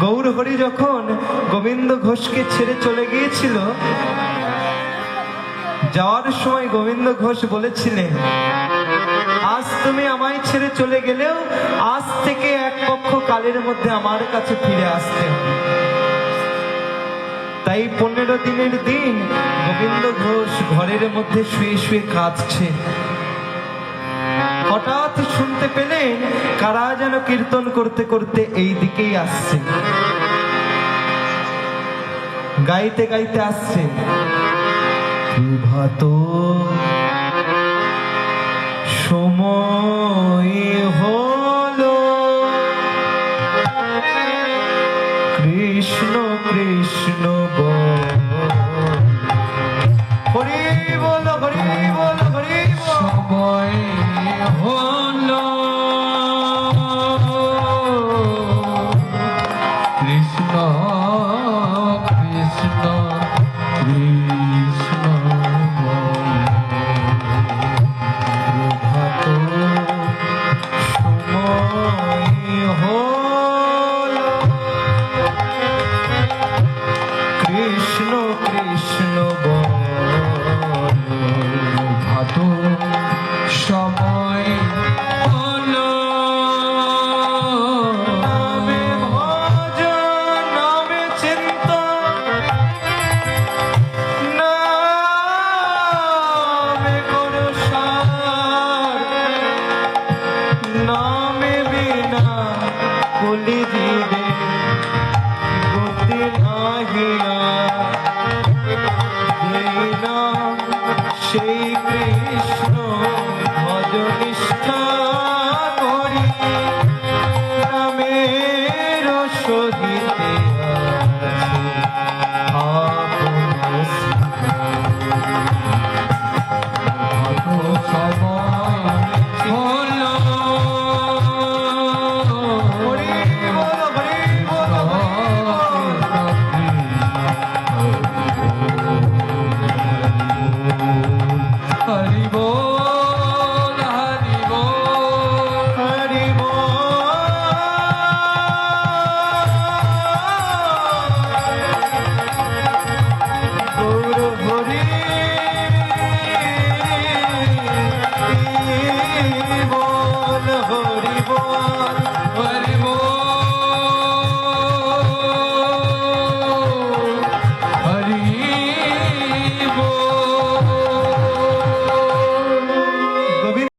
গৌর হরি যখন গোবিন্দ ঘোষকে ছেড়ে চলে গিয়েছিল, যাওয়ার সময় গোবিন্দ ঘোষ বলেছিলেন, আজ তুমি আমায় ছেড়ে চলে গেলেও আজ থেকে এক পক্ষ কালের মধ্যে আমার কাছে ফিরে আসতে হবে। তাই 15 দিনের দিন গোবিন্দ ঘোষ ঘরের মধ্যে শুয়ে শুয়ে কাঁদছে। হঠাৎ শুনতে পেলেন কারা যেন কীর্তন করতে করতে এই দিকেই আসছে, গাইতে গাইতে আসছে, প্রভাত সময় হলো, কৃষ্ণ কৃষ্ণ বল, হরি বল হরি বল হরি বল, সময় হলো কৃষ্ণ কৃষ্ণ কৃষ্ণ প্রভাত সময় হলো, কৃষ্ণ কৃষ্ণ বল, ভাত সময় হলো নামে ভজন নামে চিন্তন, নামে করো সার, নামে বিনা কলি জীবে গতি নাহিয়া, যেই নাম সেই কৃষ্ণ ভজ নিষ্ঠা করি, নামের সহিতে আছে আপন ভাত সময় হলো হরি বল হরি বল হরি বল, হরি বল হরি বল হরি বল, গৌর হরি বল হরি বল।